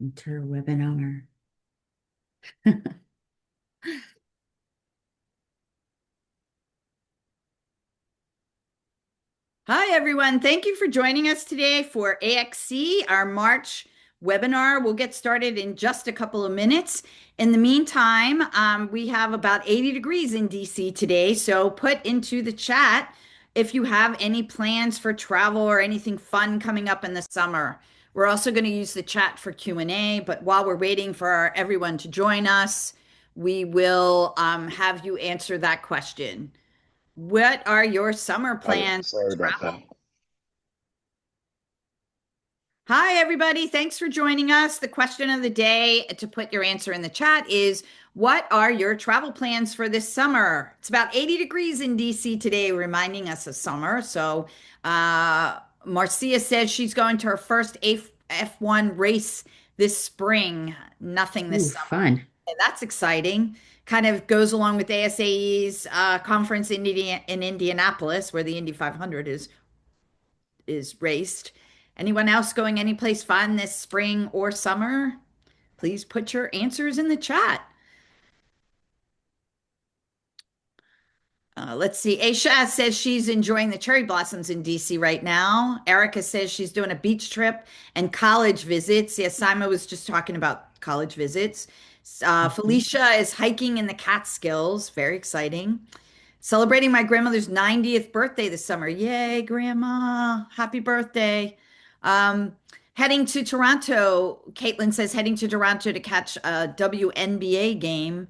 Enter webinar. Hi, everyone. Thank you for joining us today for AXC, our March webinar. We'll get started in just a couple of minutes. In the meantime, we have about 80 degrees in DC today, so put into the chat if you have any plans for travel or anything fun coming up in the summer. We're also going to use the chat for Q&A, but while we're waiting for everyone to join us, we will have you answer that question. What are your summer Got it. plans for Sorry about that. travel? Hi, everybody. Thanks for joining us. The question of the day to put your answer in the chat is, what are your travel plans for this summer? It's about 80 degrees in DC today, reminding us of summer. So, Marcia says she's going to her first F1 race this spring. Nothing this Ooh, summer. fun. That's exciting. Kind of goes along with ASAE's conference in Indianapolis, where the Indy 500 is raced. Anyone else going anyplace fun this spring or summer? Please put your answers in the chat. Let's see. Aisha says she's enjoying the cherry blossoms in DC right now. Erica says she's doing a beach trip and college visits. Yes, Simon was just talking about college visits. Mhm. Felicia is hiking in the Catskills. Very exciting. Celebrating my grandmother's 90th birthday this summer. Yay, Grandma. Happy birthday. Um, Heading to Toronto. Caitlin says heading to Toronto to catch a WNBA game.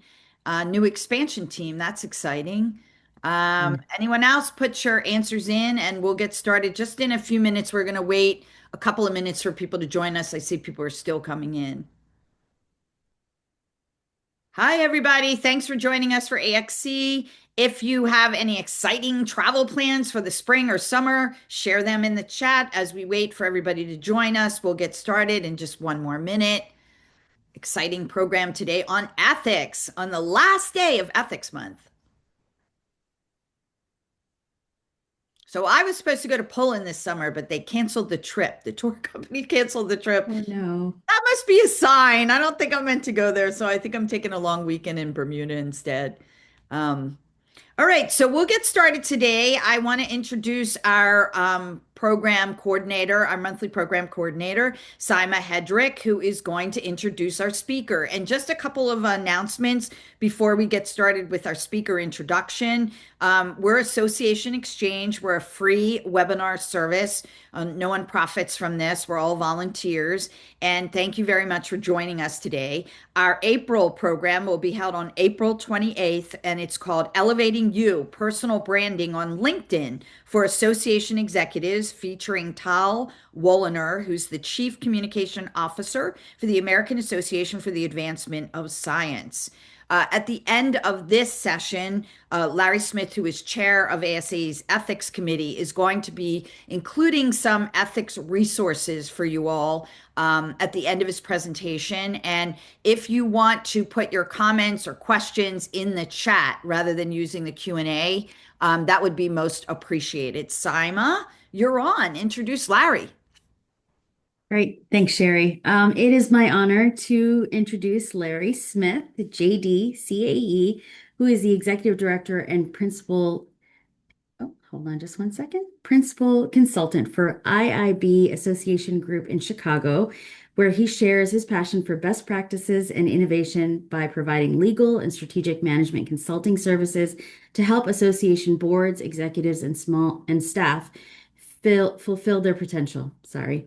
New expansion team. That's exciting. Mm. Anyone else? Put your answers in and we'll get started just in a few minutes. We're going to wait a couple of minutes for people to join us. I see people are still coming in. Hi, everybody. Thanks for joining us for AXC. If you have any exciting travel plans for the spring or summer, share them in the chat as we wait for everybody to join us. We'll get started in just one more minute. Exciting program today on ethics on the last day of Ethics Month. So I was supposed to go to Poland this summer, but they canceled the trip. The tour company canceled the trip. Oh no. That must be a sign. I don't think I'm meant to go there, so I think I'm taking a long weekend in Bermuda instead. Um, All right, so we'll get started today. I want to introduce our program coordinator, our monthly program coordinator, Sima Hedrick, who is going to introduce our speaker. And just a couple of announcements before we get started with our speaker introduction. We're Association Xchange. We're a free webinar service. No one profits from this. We're all volunteers. And thank you very much for joining us today. Our April program will be held on April 28th, and it's called Elevating You, Personal Branding on LinkedIn for Association Executives, featuring Tal Wolliner, who's the Chief Communication Officer for the American Association for the Advancement of Science. At the end of this session, Larry Smith, who is chair of ASA's ethics committee, is going to be including some ethics resources for you all at the end of his presentation. And if you want to put your comments or questions in the chat rather than using the Q&A, that would be most appreciated. Sima, you're on. Introduce Larry. Great. Thanks, Sherry. It is my honor to introduce Larry Smith, JD, CAE, who is the Executive Director and Principal, oh, hold on just one second, Principal Consultant for IIB Association Group in Chicago, where he shares his passion for best practices and innovation by providing legal and strategic management consulting services to help association boards, executives, and staff fulfill their potential. Sorry.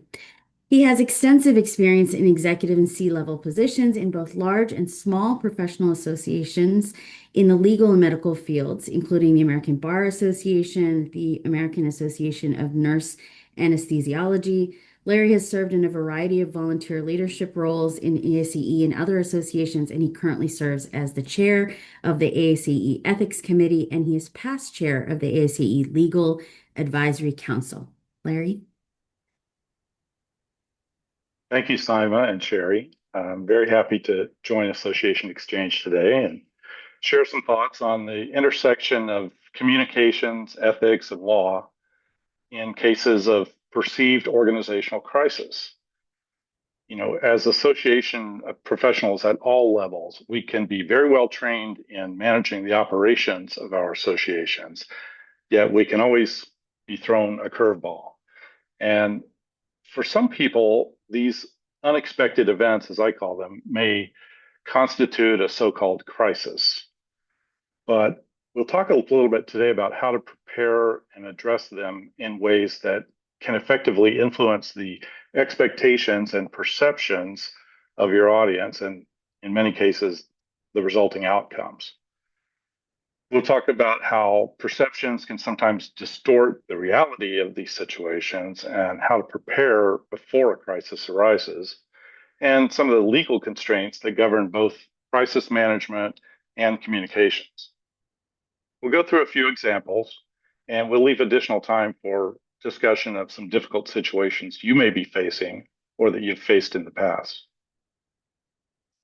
He has extensive experience in executive and C-level positions in both large and small professional associations in the legal and medical fields, including the American Bar Association, the American Association of Nurse Anesthesiology. Larry has served in a variety of volunteer leadership roles in ASCE and other associations, and he currently serves as the chair of the ASCE Ethics Committee, and he is past chair of the ASCE Legal Advisory Council. Larry? Thank you, Sima and Sherry. I'm very happy to join Association Xchange today and share some thoughts on the intersection of communications, ethics, and law in cases of perceived organizational crisis. as association professionals at all levels, we can be very well trained in managing the operations of our associations, yet we can always be thrown a curveball. And for some people, these unexpected events, as I call them, may constitute a so-called crisis. But we'll talk a little bit today about how to prepare and address them in ways that can effectively influence the expectations and perceptions of your audience, and in many cases, the resulting outcomes. We'll talk about how perceptions can sometimes distort the reality of these situations and how to prepare before a crisis arises, and some of the legal constraints that govern both crisis management and communications. We'll go through a few examples, and we'll leave additional time for discussion of some difficult situations you may be facing or that you've faced in the past.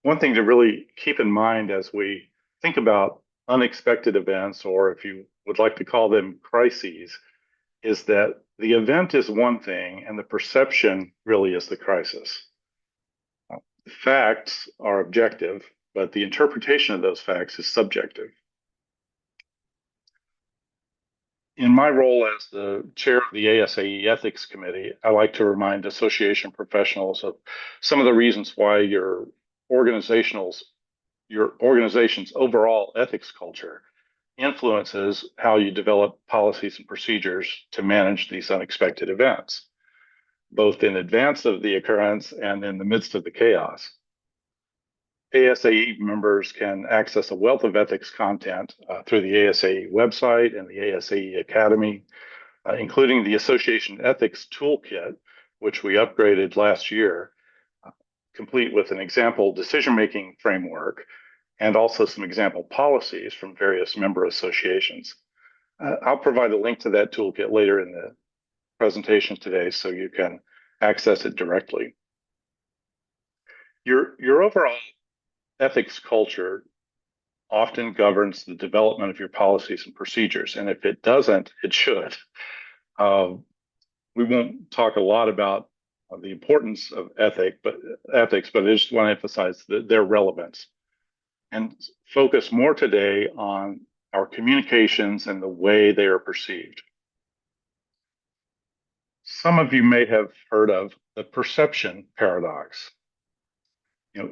One thing to really keep in mind as we think about unexpected events, or if you would like to call them crises, is that the event is one thing and the perception really is the crisis. The facts are objective, but the interpretation of those facts is subjective. In my role as the chair of the ASAE Ethics Committee, I like to remind association professionals of some of the reasons why your organization's overall ethics culture influences how you develop policies and procedures to manage these unexpected events, both in advance of the occurrence and in the midst of the chaos. ASAE members can access a wealth of ethics content through the ASAE website and the ASAE Academy, including the Association Ethics Toolkit, which we upgraded last year, complete with an example decision-making framework and also some example policies from various member associations. I'll provide a link to that toolkit later in the presentation today so you can access it directly. Your overall ethics culture often governs the development of your policies and procedures, and if it doesn't, it should. We won't talk a lot about the importance of ethics, but I just want to emphasize their relevance and focus more today on our communications and the way they are perceived. Some of you may have heard of the perception paradox.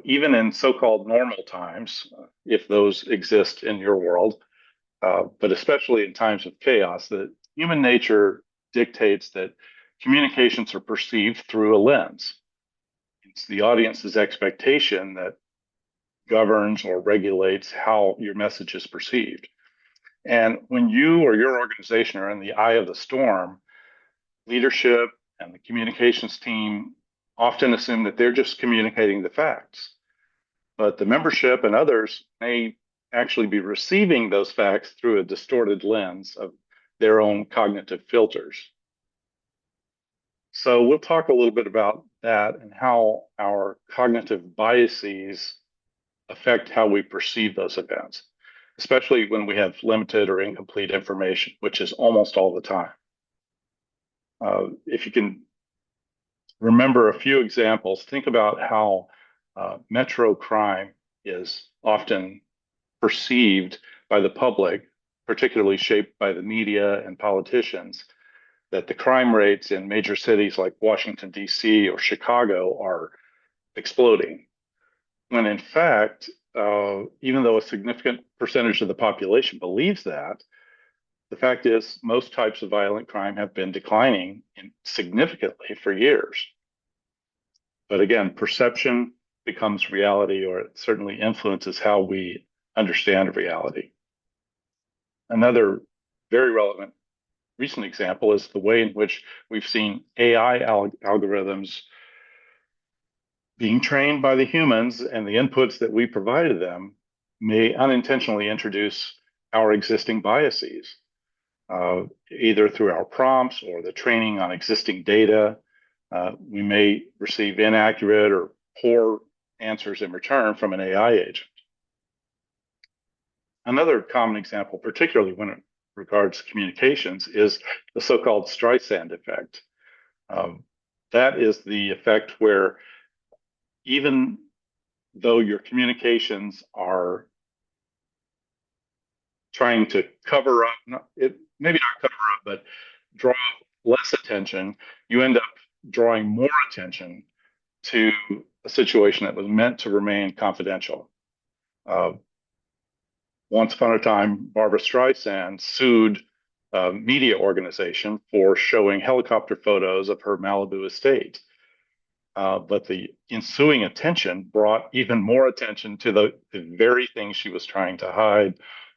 Even in so-called normal times, if those exist in your world, but especially in times of chaos, that human nature dictates that communications are perceived through a lens. It's the audience's expectation that governs or regulates how your message is perceived. And when you or your organization are in the eye of the storm, leadership and the communications team often assume that they're just communicating the facts. But the membership and others may actually be receiving those facts through a distorted lens of their own cognitive filters. So we'll talk a little bit about that and how our cognitive biases affect how we perceive those events, especially when we have limited or incomplete information, which is almost all the time. If you can remember a few examples, think about how metro crime is often perceived by the public, particularly shaped by the media and politicians, that the crime rates in major cities like Washington, D.C. or Chicago are exploding. When in fact, even though a significant percentage of the population believes that, the fact is most types of violent crime have been declining significantly for years. But again, perception becomes reality, or it certainly influences how we understand reality. Another very relevant recent example is the way in which we've seen AI algorithms being trained by the humans, and the inputs that we provided them may unintentionally introduce our existing biases, either through our prompts or the training on existing data. We may receive inaccurate or poor answers in return from an AI agent. Another common example, particularly when it regards communications, is the so-called Streisand effect. That is the effect where even though your communications are trying to cover up, maybe not cover up, but draw less attention, you end up drawing more attention to a situation that was meant to remain confidential. Once upon a time, Barbra Streisand sued a media organization for showing helicopter photos of her Malibu estate. But the ensuing attention brought even more attention to the very thing she was trying to hide,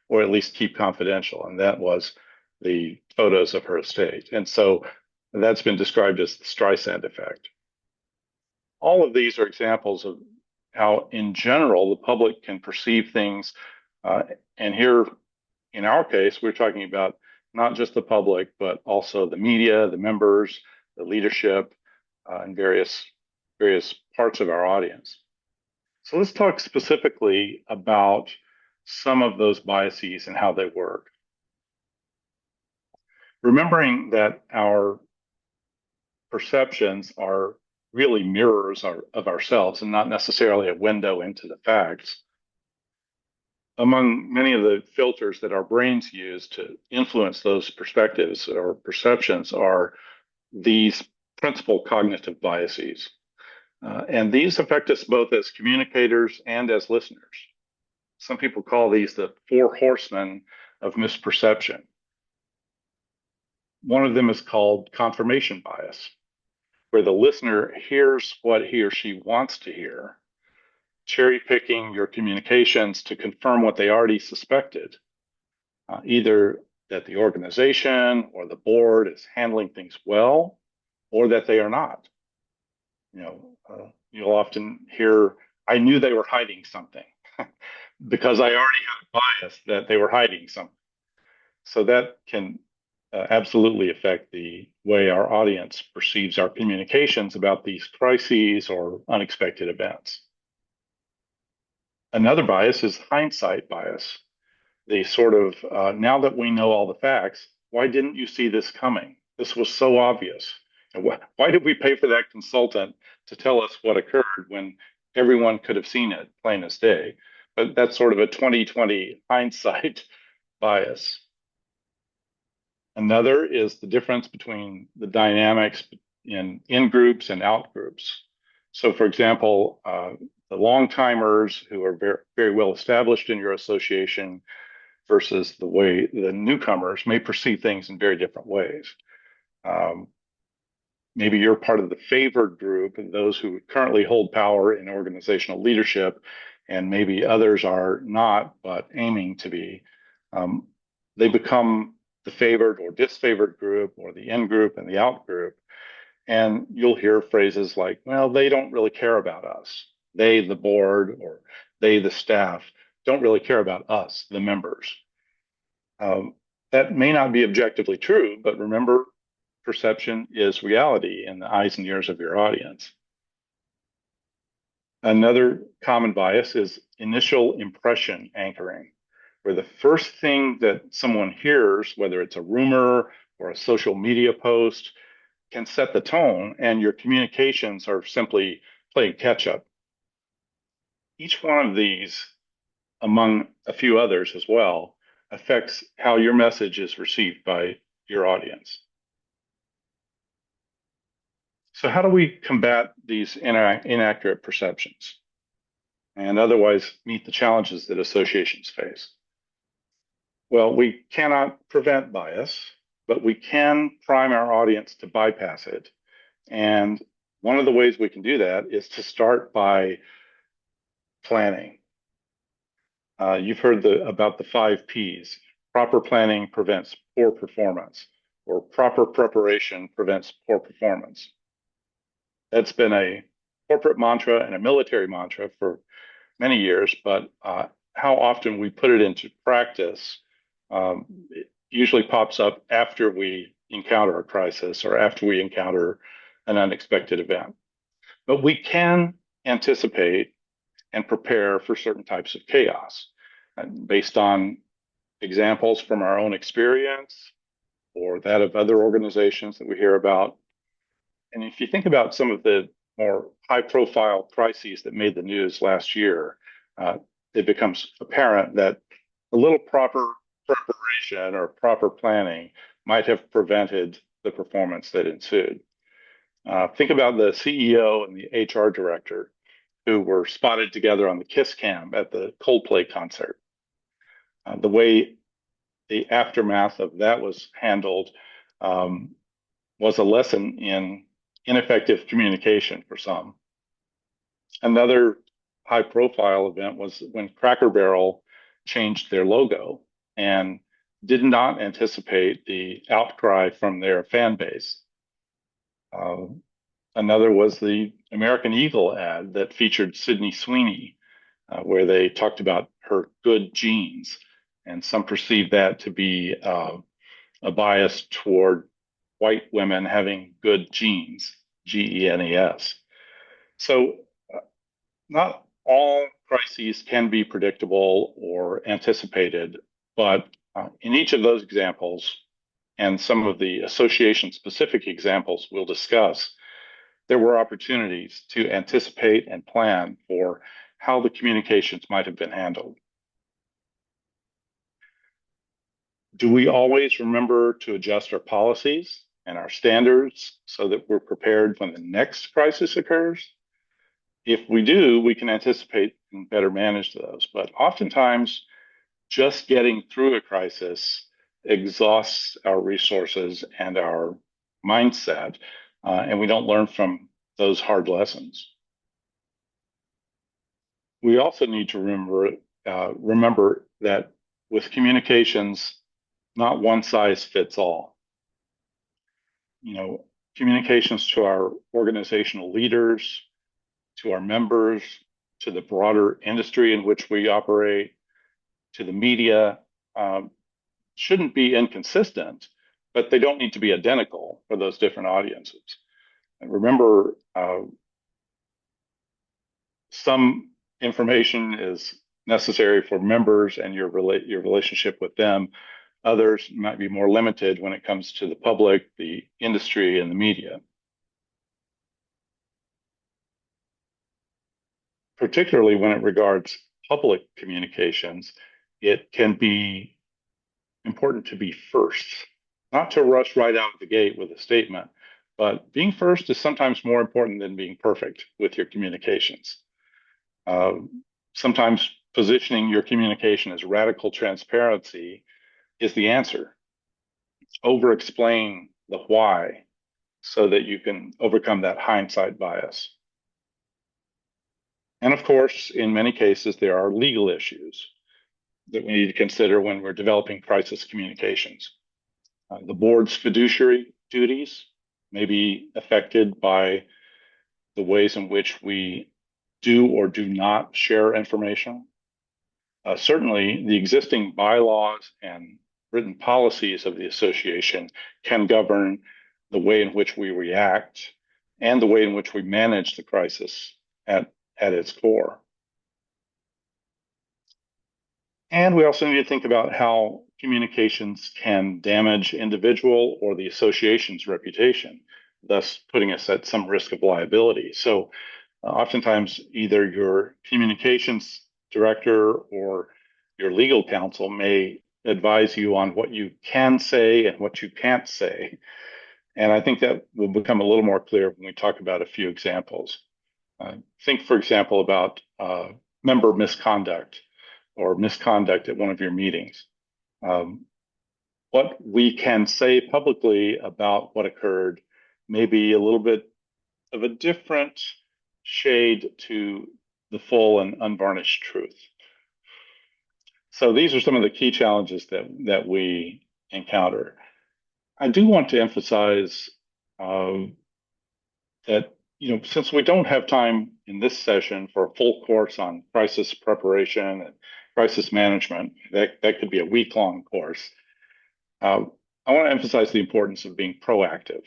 or at least keep confidential, and that was the photos of her estate. And so that's been described as the Streisand effect. All of these are examples of how, in general, the public can perceive things. And here, in our case, we're talking about not just the public, but also the media, the members, the leadership, and various parts of our audience. So let's talk specifically about some of those biases and how they work. Remembering that our perceptions are really mirrors of ourselves and not necessarily a window into the facts. Among many of the filters that our brains use to influence those perspectives or perceptions are these principal cognitive biases. And these affect us both as communicators and as listeners. Some people call these the four horsemen of misperception. One of them is called confirmation bias, where the listener hears what he or she wants to hear, cherry picking your communications to confirm what they already suspected, either that the organization or the board is handling things well, or that they are not. You'll often hear, "I knew they were hiding something," because I already had a bias that they were hiding something. So that can absolutely affect the way our audience perceives our communications about these crises or unexpected events. Another bias is hindsight bias. The sort of, now that we know all the facts, why didn't you see this coming? This was so obvious. And why did we pay for that consultant to tell us what occurred when everyone could have seen it plain as day? But that's sort of a 2020 hindsight bias. Another is the difference between the dynamics in groups and out groups. So, for example, the long timers who are very, very well established in your association versus the way the newcomers may perceive things in very different ways. Maybe you're part of the favored group and those who currently hold power in organizational leadership, and maybe others are not, but aiming to be. They become the favored or disfavored group, or the in group and the out group. And you'll hear phrases like, "Well, they don't really care about us. They, the board, or they, the staff, don't really care about us, the members." That may not be objectively true, but remember, perception is reality in the eyes and ears of your audience. Another common bias is initial impression anchoring, where the first thing that someone hears, whether it's a rumor or a social media post, can set the tone, and your communications are simply playing catch up. Each one of these, among a few others as well, affects how your message is received by your audience. So how do we combat these inaccurate perceptions and otherwise meet the challenges that associations face? Well, we cannot prevent bias, but we can prime our audience to bypass it. And one of the ways we can do that is to start by planning. You've heard about the 5 Ps. Proper planning prevents poor performance, or proper preparation prevents poor performance. That's been a corporate mantra and a military mantra for many years, but how often we put it into practice, it usually pops up after we encounter a crisis or after we encounter an unexpected event. But we can anticipate and prepare for certain types of chaos based on examples from our own experience or that of other organizations that we hear about. And if you think about some of the more high-profile crises that made the news last year, it becomes apparent that a little proper preparation or proper planning might have prevented the performance that ensued. Think about the CEO and the HR director who were spotted together on the kiss cam at the Coldplay concert. The way the aftermath of that was handled was a lesson in ineffective communication for some. Another high profile event was when Cracker Barrel changed their logo and did not anticipate the outcry from their fan base. Another was the American Eagle ad that featured Sydney Sweeney, where they talked about her good genes. And some perceived that to be a bias toward white women having good genes, genes. So not all crises can be predictable or anticipated, but in each of those examples and some of the association-specific examples we'll discuss, there were opportunities to anticipate and plan for how the communications might have been handled. Do we always remember to adjust our policies and our standards so that we're prepared when the next crisis occurs? If we do, we can anticipate and better manage those. But oftentimes, just getting through a crisis exhausts our resources and our mindset, and we don't learn from those hard lessons. We also need to remember that with communications, not one size fits all. Communications to our organizational leaders, to our members, to the broader industry in which we operate, to the media, shouldn't be inconsistent, but they don't need to be identical for those different audiences. And remember, some information is necessary for members and your relationship with them. Others might be more limited when it comes to the public, the industry, and the media. Particularly when it regards public communications, it can be important to be first, not to rush right out of the gate with a statement, but being first is sometimes more important than being perfect with your communications. Sometimes positioning your communication as radical transparency is the answer. Over-explain the why so that you can overcome that hindsight bias. And of course, in many cases, there are legal issues that we need to consider when we're developing crisis communications. The board's fiduciary duties may be affected by the ways in which we do or do not share information. Certainly, the existing bylaws and written policies of the association can govern the way in which we react and the way in which we manage the crisis at its core. And we also need to think about how communications can damage individual or the association's reputation, thus putting us at some risk of liability. So oftentimes either your communications director or your legal counsel may advise you on what you can say and what you can't say. And I think that will become a little more clear when we talk about a few examples. Think, for example, about member misconduct or misconduct at one of your meetings. What we can say publicly about what occurred may be a little bit of a different shade to the full and unvarnished truth. So these are some of the key challenges that we encounter. I do want to emphasize that since we don't have time in this session for a full course on crisis preparation and crisis management, that could be a week-long course. I want to emphasize the importance of being proactive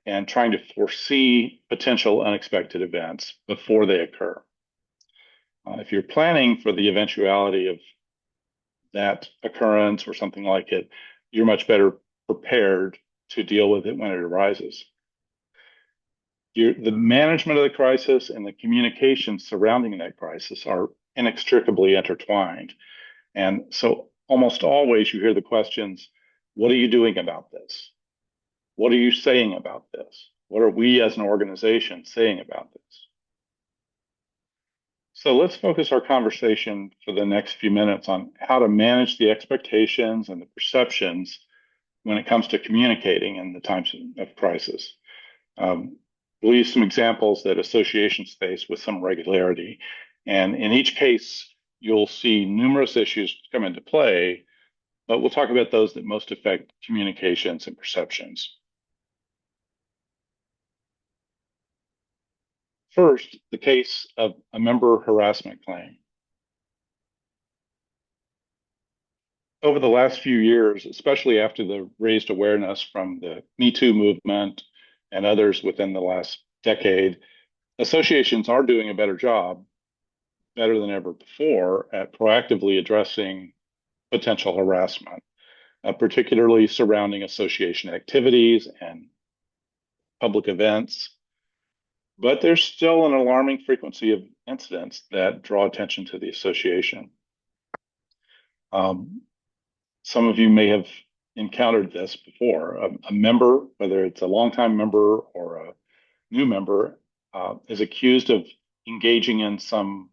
and trying to foresee potential unexpected events before they occur. If you're planning for the eventuality of that occurrence or something like it, you're much better prepared to deal with it when it arises. The management of the crisis and the communications surrounding that crisis are inextricably intertwined. And so almost always you hear the questions, what are you doing about this? What are you saying about this? What are we as an organization saying about this? So let's focus our conversation for the next few minutes on how to manage the expectations and the perceptions when it comes to communicating in the times of crisis. We'll use some examples that associations face with some regularity. And in each case, you'll see numerous issues come into play, but we'll talk about those that most affect communications and perceptions. First, the case of a member harassment claim. Over the last few years, especially after the raised awareness from the Me Too movement and others within the last decade, associations are doing a better job, better than ever before, at proactively addressing potential harassment, particularly surrounding association activities and public events. But there's still an alarming frequency of incidents that draw attention to the association. Some of you may have encountered this before. A member, whether it's a longtime member or a new member, is accused of engaging in some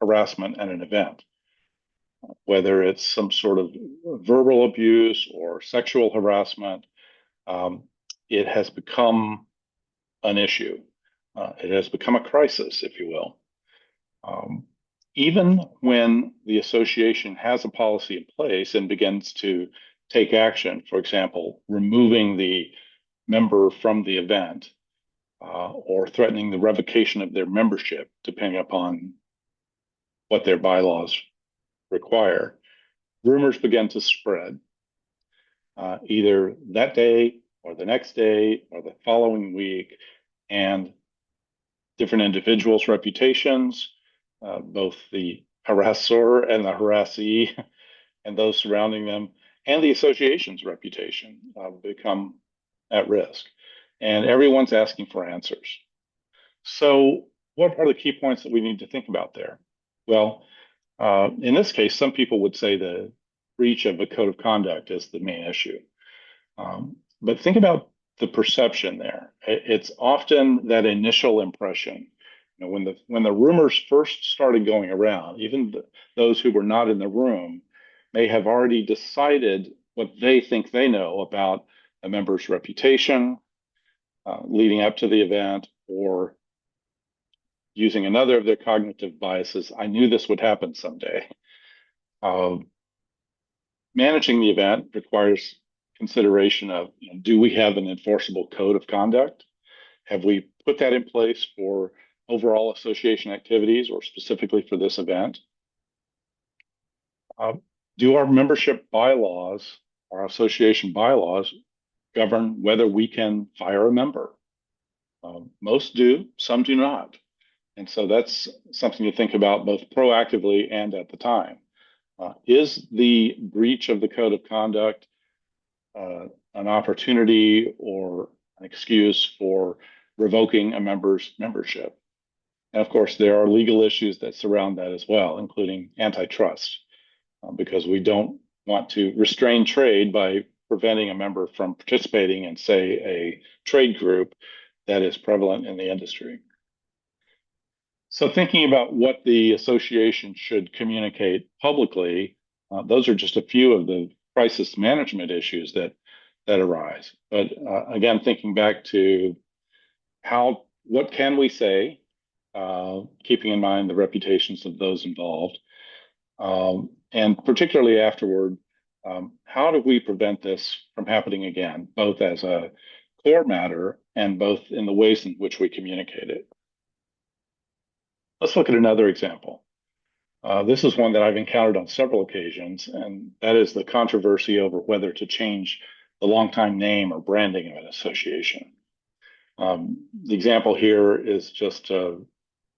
harassment at an event, whether it's some sort of verbal abuse or sexual harassment. It has become an issue. It has become a crisis, if you will. Even when the association has a policy in place and begins to take action, for example, removing the member from the event or threatening the revocation of their membership, depending upon what their bylaws require, rumors begin to spread either that day or the next day or the following week, and different individuals' reputations, both the harasser and the harassee and those surrounding them, and the association's reputation become at risk. And everyone's asking for answers. So what are the key points that we need to think about there? Well, in this case, some people would say the breach of a code of conduct is the main issue. But think about the perception there. It's often that initial impression. You know, when the rumors first started going around, even those who were not in the room may have already decided what they think they know about a member's reputation leading up to the event, or using another of their cognitive biases. I knew this would happen someday. Managing the event requires consideration of, you know, do we have an enforceable code of conduct? Have we put that in place for overall association activities or specifically for this event? Do our membership bylaws, our association bylaws, govern whether we can fire a member? Most do, some do not. And so that's something to think about both proactively and at the time. Is the breach of the code of conduct an opportunity or an excuse for revoking a member's membership? And of course, there are legal issues that surround that as well, including antitrust, because we don't want to restrain trade by preventing a member from participating in, say, a trade group that is prevalent in the industry. So thinking about what the association should communicate publicly, those are just a few of the crisis management issues that arise. But again, thinking back to what can we say, keeping in mind the reputations of those involved, and particularly afterward, how do we prevent this from happening again, both as a core matter and both in the ways in which we communicate it? Let's look at another example. This is one that I've encountered on several occasions, and that is the controversy over whether to change the longtime name or branding of an association. The example here is just a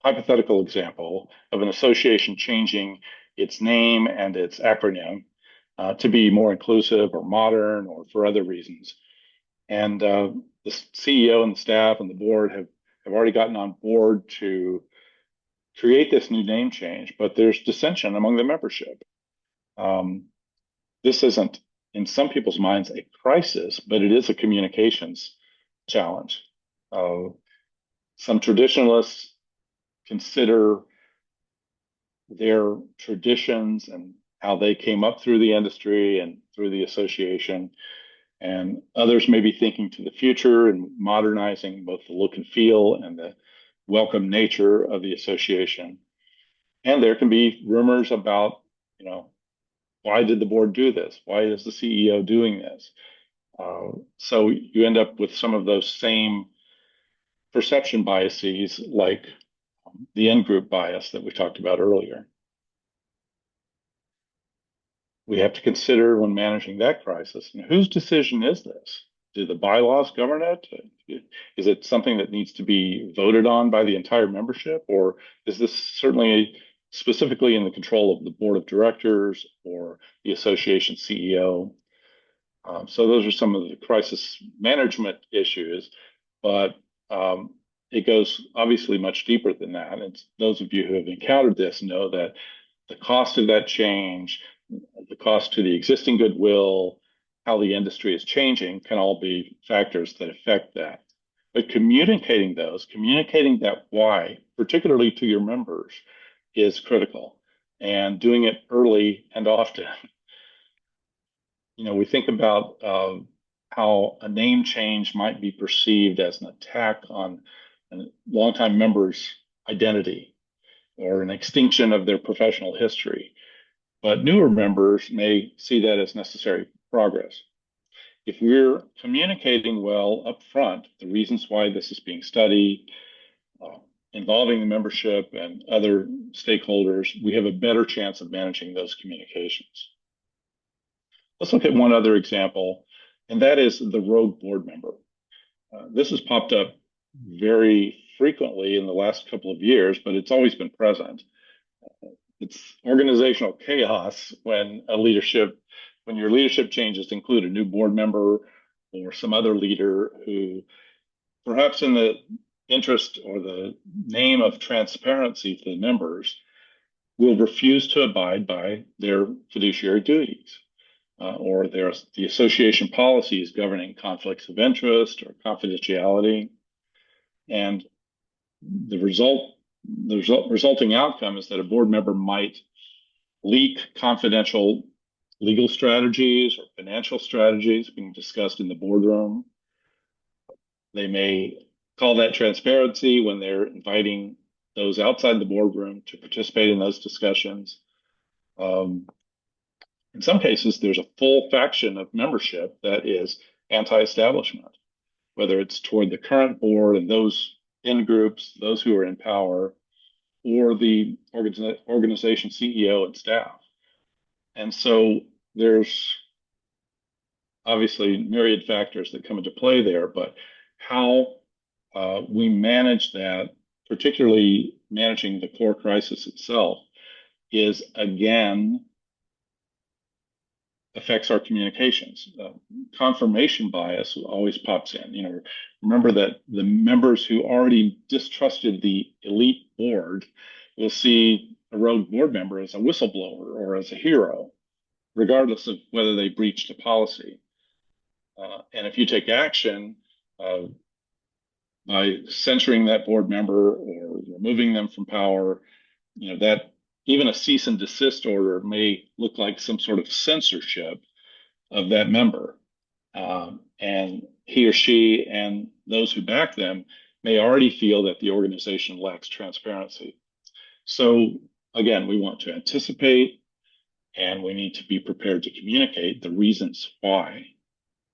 hypothetical example of an association changing its name and its acronym to be more inclusive or modern or for other reasons. And the CEO and the staff and the board have have already gotten on board to create this new name change, but there's dissension among the membership. This isn't, in some people's minds, a crisis, but it is a communications challenge. Some traditionalists consider their traditions and how they came up through the industry and through the association, and others may be thinking to the future and modernizing both the look and feel and the welcome nature of the association. And there can be rumors about, why did the board do this? Why is the CEO doing this? So you end up with some of those same perception biases, like the in-group bias that we talked about earlier. We have to consider when managing that crisis, and whose decision is this? Do the bylaws govern it? Is it something that needs to be voted on by the entire membership, or is this certainly specifically in the control of the board of directors or the association CEO? So those are some of the crisis management issues, but it goes obviously much deeper than that. And those of you who have encountered this know that the cost of that change, the cost to the existing goodwill, how the industry is changing can all be factors that affect that. But communicating that why, particularly to your members, is critical, and doing it early and often. We think about how a name change might be perceived as an attack on a longtime member's identity or an extinction of their professional history. But newer members may see that as necessary progress. If we're communicating well up front the reasons why this is being studied, involving the membership and other stakeholders, we have a better chance of managing those communications. Let's look at one other example, and that is the rogue board member. This has popped up very frequently in the last couple of years, but it's always been present. It's organizational chaos when your leadership changes include a new board member or some other leader who, perhaps in the interest or the name of transparency to the members, will refuse to abide by their fiduciary duties, or the association policies governing conflicts of interest or confidentiality. And the resulting outcome is that a board member might leak confidential legal strategies or financial strategies being discussed in the boardroom. They may call that transparency when they're inviting those outside the boardroom to participate in those discussions. In some cases, there's a full faction of membership that is anti-establishment, whether it's toward the current board and those in groups, those who are in power, or the organization CEO and staff. And so there's obviously myriad factors that come into play there, but how we manage that, particularly managing the core crisis itself, is again affects our communications. Confirmation bias always pops in. Remember that the members who already distrusted the elite board will see a rogue board member as a whistleblower or as a hero, regardless of whether they breached a policy. And if you take action by censuring that board member or removing them from power, that even a cease and desist order may look like some sort of censorship of that member. And he or she and those who back them may already feel that the organization lacks transparency. So again, we want to anticipate, and we need to be prepared to communicate the reasons why.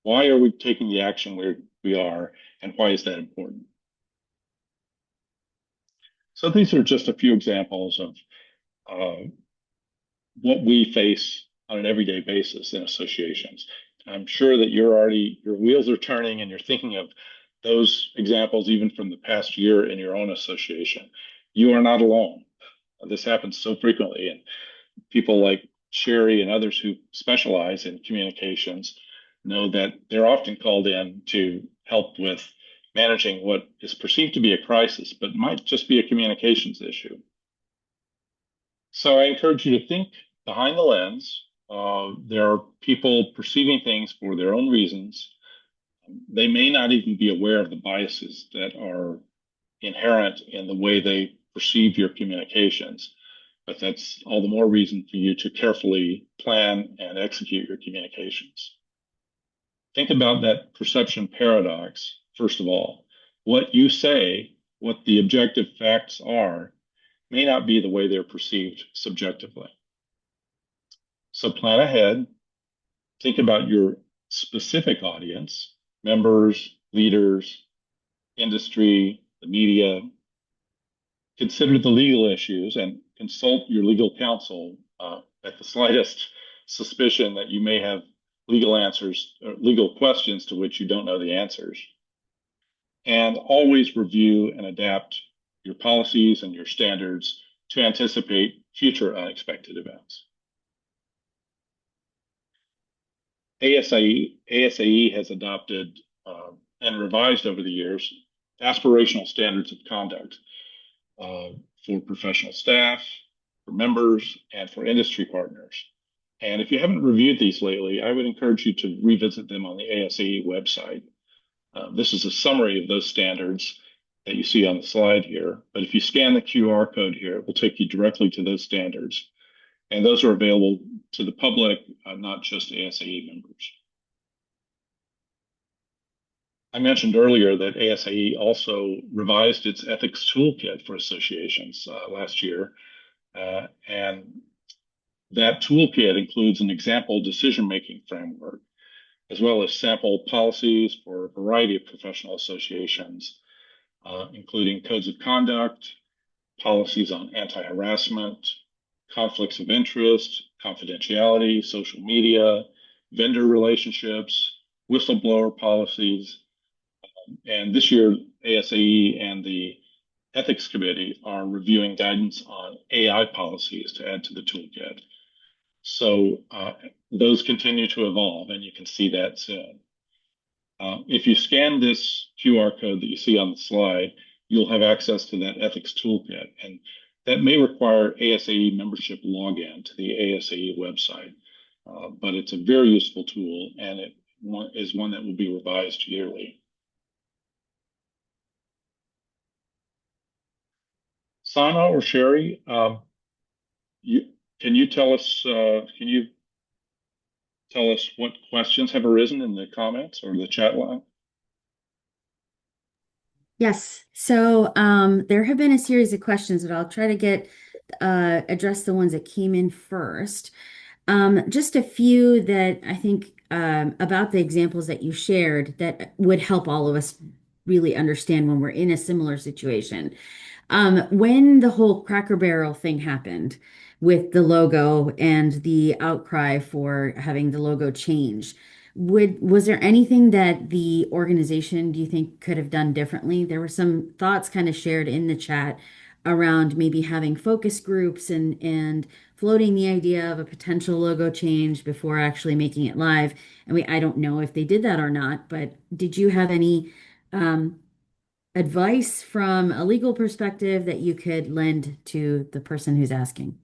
Why are we taking the action where we are, and why is that important? So these are just a few examples of what we face on an everyday basis in associations. I'm sure that your wheels are turning and you're thinking of those examples even from the past year in your own association. You are not alone. This happens so frequently, and people like Sherry and others who specialize in communications know that they're often called in to help with managing what is perceived to be a crisis, but might just be a communications issue. So I encourage you to think behind the lens. There are people perceiving things for their own reasons. They may not even be aware of the biases that are inherent in the way they perceive your communications, but that's all the more reason for you to carefully plan and execute your communications. Think about that perception paradox, first of all. What you say, what the objective facts are, may not be the way they're perceived subjectively. So plan ahead, think about your specific audience, members, leaders, industry, the media. Consider the legal issues and consult your legal counsel at the slightest suspicion that you may have legal answers, or legal questions to which you don't know the answers. And always review and adapt your policies and your standards to anticipate future unexpected events. ASAE has adopted and revised over the years aspirational standards of conduct for professional staff, for members, and for industry partners. And if you haven't reviewed these lately, I would encourage you to revisit them on the ASAE website. This is a summary of those standards that you see on the slide here. But if you scan the QR code here, it will take you directly to those standards. And those are available to the public, not just ASAE members. I mentioned earlier that ASAE also revised its ethics toolkit for associations last year. And that toolkit includes an example decision-making framework, as well as sample policies for a variety of professional associations, including codes of conduct, policies on anti-harassment, conflicts of interest, confidentiality, social media, vendor relationships, whistleblower policies. And this year, ASAE and the Ethics Committee are reviewing guidance on AI policies to add to the toolkit. So those continue to evolve, and you can see that soon. If you scan this QR code that you see on the slide, you'll have access to that ethics toolkit, and that may require ASAE membership login to the ASAE website, but it's a very useful tool, and it is one that will be revised yearly. Sana or Sherry, can you tell us what questions have arisen in the comments or the chat line? Yes. So there have been a series of questions, but I'll try to address the ones that came in first. Just a few that I think about the examples that you shared that would help all of us really understand when we're in a similar situation. When the whole Cracker Barrel thing happened with the logo and the outcry for having the logo changed, was there anything that the organization, do you think, could have done differently? There were some thoughts kind of shared in the chat around maybe having focus groups and floating the idea of a potential logo change before actually making it live. And I don't know if they did that or not, but did you have any advice from a legal perspective that you could lend to the person who's asking?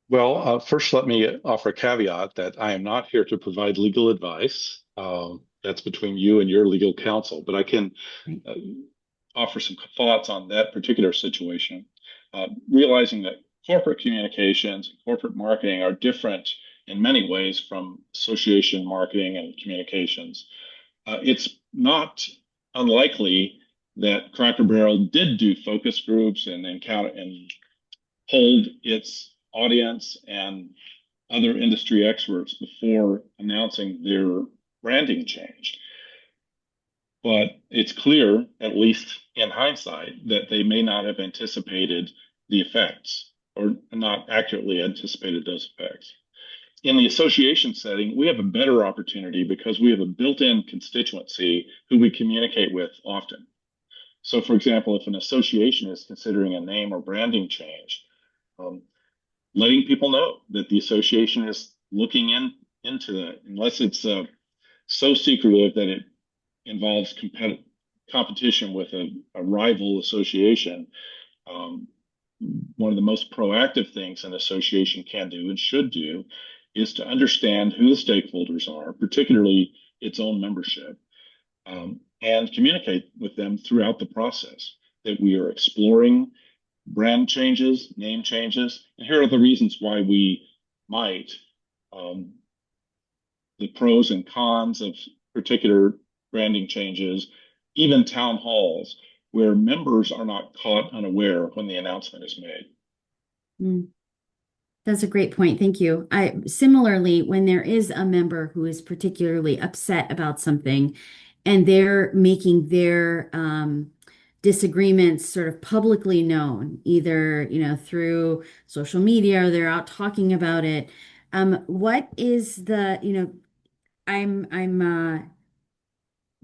Well, first, let me offer a caveat that I am not here to provide legal advice. That's between you and your legal counsel, but I can offer some thoughts on that particular situation, realizing that corporate communications and corporate marketing are different in many ways from association marketing and communications. It's not unlikely that Cracker Barrel did do focus groups and hold its audience and other industry experts before announcing their branding change. But it's clear, at least in hindsight, that they may not have anticipated the effects or not accurately anticipated those effects. In the association setting, we have a better opportunity because we have a built-in constituency who we communicate with often. So, for example, if an association is considering a name or branding change, letting people know that the association is looking into that, unless it's so secretive that it involves competition with a rival association, um, one of the most proactive things an association can do and should do is to understand who the stakeholders are, particularly its own membership, and communicate with them throughout the process that we are exploring brand changes, name changes, and here are the reasons why we might, um, the pros and cons of particular branding changes, even town halls where members are not caught unaware when the announcement is made. Mm, that's a great point. Thank you. I similarly, when there is a member who is particularly upset about something and they're making their disagreements sort of publicly known, either, through social media or they're out talking about it. What is I'm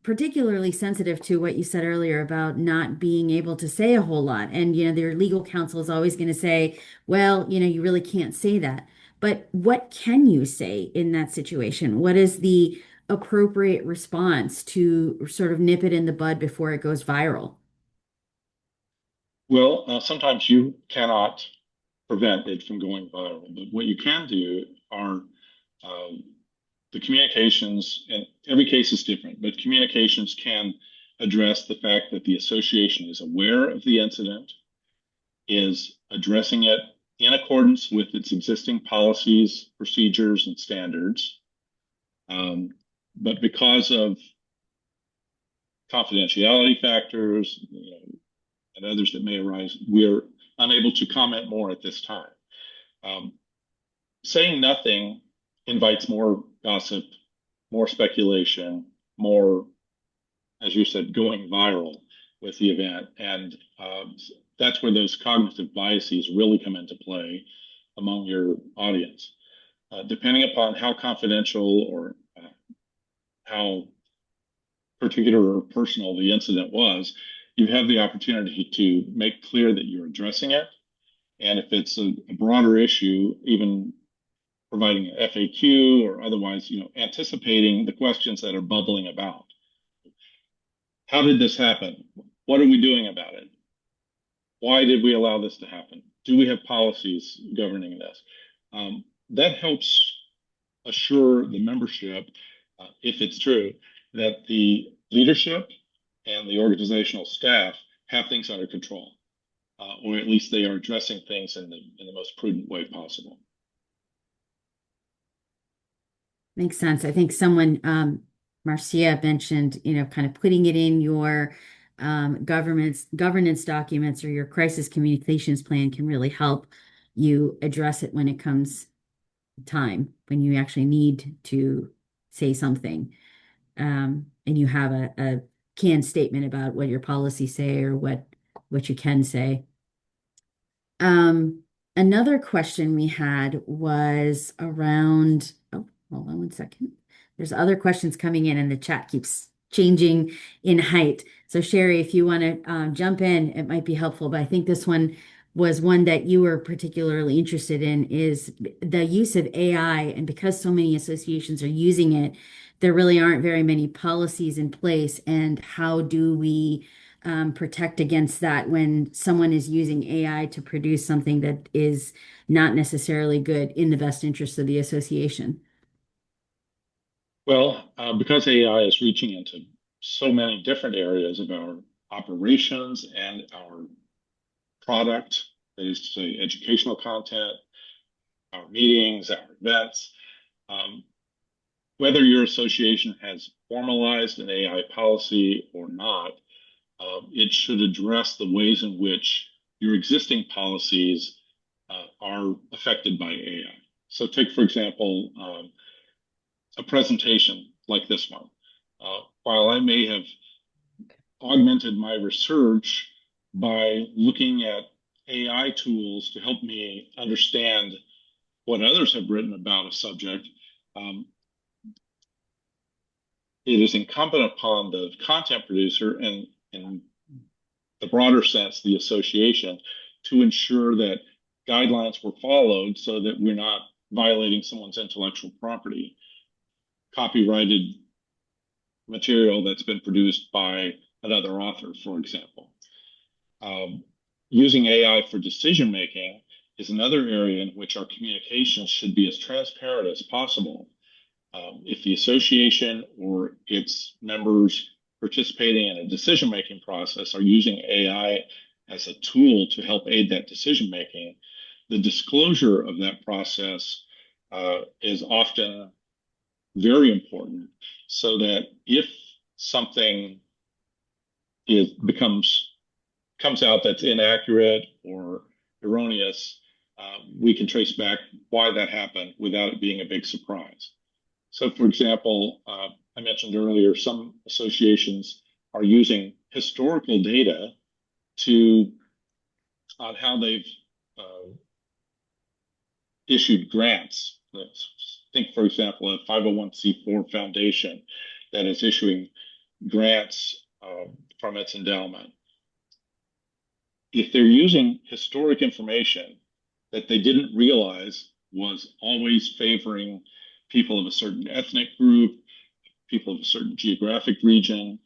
particularly sensitive to what you said earlier about not being able to say a whole lot. And, their legal counsel is always going to say, well, you really can't say that. But what can you say in that situation? What is the appropriate response to sort of nip it in the bud before it goes viral? Well, sometimes you cannot prevent it from going viral, but what you can do are um, the communications, and every case is different, but communications can address the fact that the association is aware of the incident, is addressing it in accordance with its existing policies, procedures, and standards. But because of confidentiality factors, and others that may arise, we're unable to comment more at this time. Um, Saying nothing invites more gossip, more speculation, more, as you said, going viral with the event. And that's where those cognitive biases really come into play among your audience. Depending upon how confidential or how particular or personal the incident was, you have the opportunity to make clear that you're addressing it. And if it's a broader issue, even providing an FAQ or otherwise, anticipating the questions that are bubbling about. How did this happen? What are we doing about it? Why did we allow this to happen? Do we have policies governing this? That helps assure the membership, if it's true, that the leadership and the organizational staff have things under control, or at least they are addressing things in the most prudent way possible. Makes sense. I think someone, Marcia mentioned, kind of putting it in your governance documents or your crisis communications plan can really help you address it when it comes time, when you actually need to say something. And you have a canned statement about what your policies say or what you can say. Another question we had was around, oh, hold on one second. There's other questions coming in and the chat keeps changing in height. So Sherry, if you want to jump in, it might be helpful. But I think this one was one that you were particularly interested in is the use of AI. And because so many associations are using it, there really aren't very many policies in place. And how do we protect against that when someone is using AI to produce something that is not necessarily good in the best interest of the association? Well, because AI is reaching into so many different areas of our operations and our product, that is to say, educational content, our meetings, our events, um, whether your association has formalized an AI policy or not, it should address the ways in which your existing policies are affected by AI. So take, for example, a presentation like this one. While I may have augmented my research by looking at AI tools to help me understand what others have written about a subject, um, it is incumbent upon the content producer and, in the broader sense, the association, to ensure that guidelines were followed so that we're not violating someone's intellectual property. Copyrighted material that's been produced by another author, for example. Using AI for decision making is another area in which our communications should be as transparent as possible. If the association or its members participating in a decision making process are using AI as a tool to help aid that decision making, the disclosure of that process is often very important, so that if something comes out that's inaccurate or erroneous, we can trace back why that happened without it being a big surprise. So, for example, I mentioned earlier, some associations are using historical data on how they've issued grants. Think, for example, a 501c4 foundation that is issuing grants from its endowment. If they're using historic information that they didn't realize was always favoring people of a certain ethnic group, people of a certain geographic region,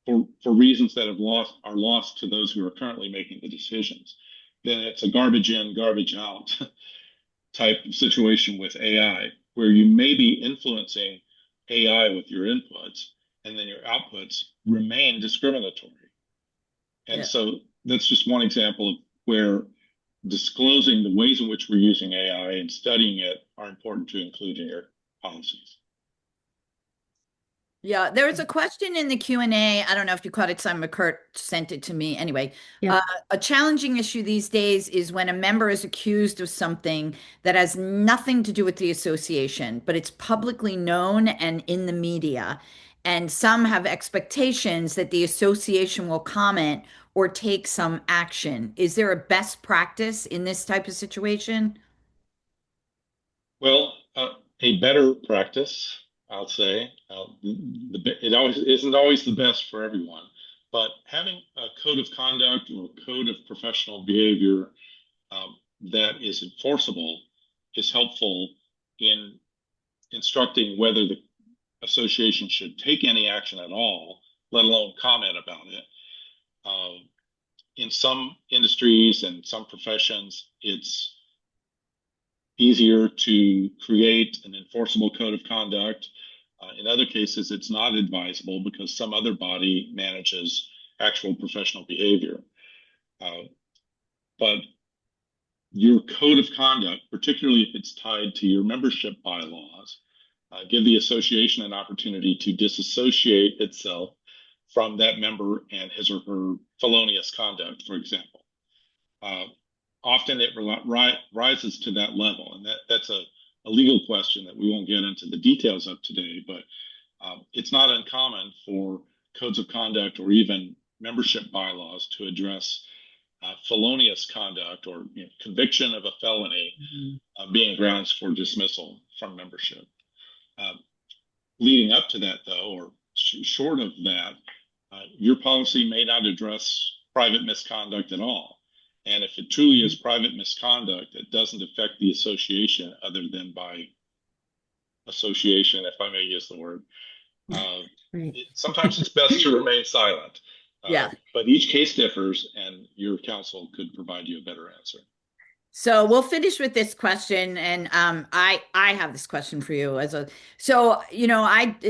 for reasons that are lost to those who are currently making the decisions, then it's a garbage in, garbage out type of situation with AI, where you may be influencing AI with your inputs, and then your outputs remain discriminatory. And so that's just one example of where disclosing the ways in which we're using AI and studying it are important to include in your policies. Yeah, there was a question in the Q&A. I don't know if you caught it, Simon McCurt sent it to me. Anyway, a challenging issue these days is when a member is accused of something that has nothing to do with the association, but it's publicly known and in the media. And some have expectations that the association will comment or take some action. Is there a best practice in this type of situation? Well, a better practice, I'll say, it always isn't always the best for everyone, but having a code of conduct or a code of professional behavior that is enforceable is helpful in instructing whether the association should take any action at all, let alone comment about it. In some industries and some professions, it's easier to create an enforceable code of conduct. In other cases, it's not advisable because some other body manages actual professional behavior. But your code of conduct, particularly if it's tied to your membership bylaws, give the association an opportunity to disassociate itself from that member and his or her felonious conduct, for example. Often it rises to that level, and that's a legal question that we won't get into the details of today, but it's not uncommon for codes of conduct or even membership bylaws to address felonious conduct or conviction of a felony being grounds for dismissal from membership. Leading up to that, though, or short of that, your policy may not address private misconduct at all. And if it truly is private misconduct that doesn't affect the association other than by association, if I may use the word, sometimes it's best to remain silent. But each case differs, and your counsel could provide you a better answer. So we'll finish with this question, and I have this question for you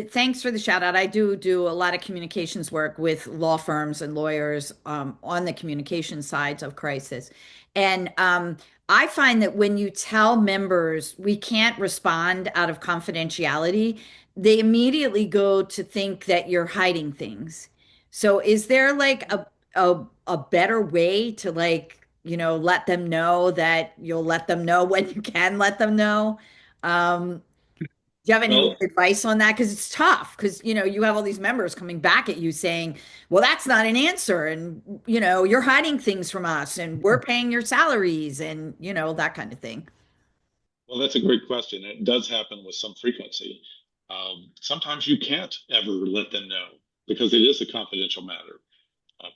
thanks for the shout out. I do a lot of communications work with law firms and lawyers on the communication sides of crisis, and I find that when you tell members we can't respond out of confidentiality, they immediately go to think that you're hiding things. So is there like a better way to let them know that you'll let them know when you can let them know? Do you have any advice on that? Because it's tough because, you have all these members coming back at you saying, well, that's not an answer. And, you're hiding things from us and we're paying your salaries and, that kind of thing. Well, that's a great question. It does happen with some frequency. Sometimes you can't ever let them know because it is a confidential matter,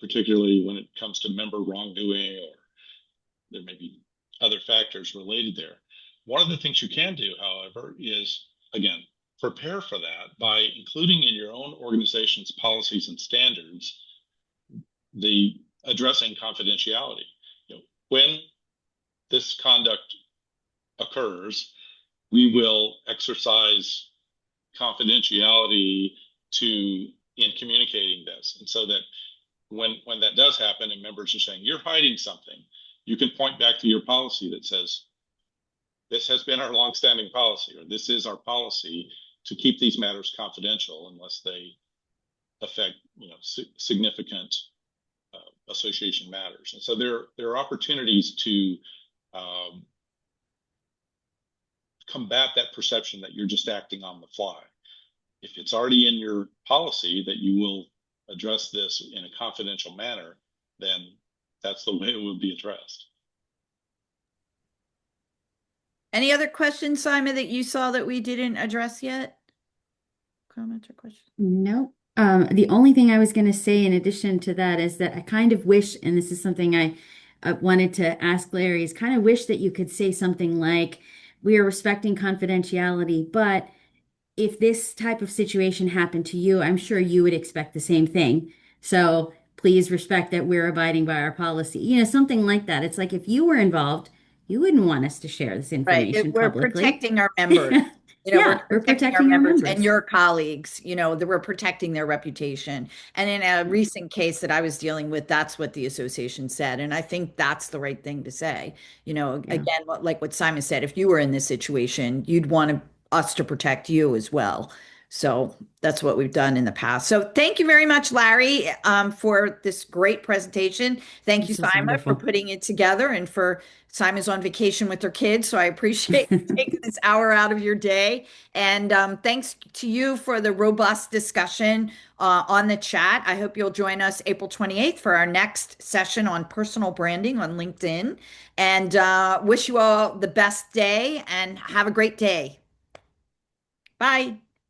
particularly when it comes to member wrongdoing, or there may be other factors related there. One of the things you can do, however, is, again, prepare for that by including in your own organization's policies and standards the addressing confidentiality. When this conduct occurs, we will exercise confidentiality in communicating this, and so that when that does happen and members are saying you're hiding something, you can point back to your policy that says this has been our longstanding policy, or this is our policy to keep these matters confidential unless they affect significant association matters. And so there are opportunities to combat that perception that you're just acting on the fly. If it's already in your policy that you will address this in a confidential manner, then that's the way it will be addressed. Any other questions, Simon, that you saw that we didn't address yet? Comments or questions? No. The only thing I was going to say in addition to that is that I kind of wish, and this is something I wanted to ask Larry, is kind of wish that you could say something like, we are respecting confidentiality, but if this type of situation happened to you, I'm sure you would expect the same thing. So please respect that we're abiding by our policy. Something like that. It's like if you were involved, you wouldn't want us to share this Right. information We're publicly. protecting our members. Yeah, we're protecting our members and your colleagues, that we're protecting their reputation. And in a recent case that I was dealing with, that's what the association said. And I think that's the right thing to say. Again, like what Simon said, if you were in this situation, you'd want us to protect you as well. So that's what we've done in the past. So thank you very much, Larry, for this great presentation. Thank you, This was Simon, for wonderful. putting it together, and for Simon's on vacation with her kids. So I appreciate you taking this hour out of your day. And thanks to you for the robust discussion on the chat. I hope you'll join us April 28th for our next session on personal branding on LinkedIn. And wish you all the best day and have a great day. Bye.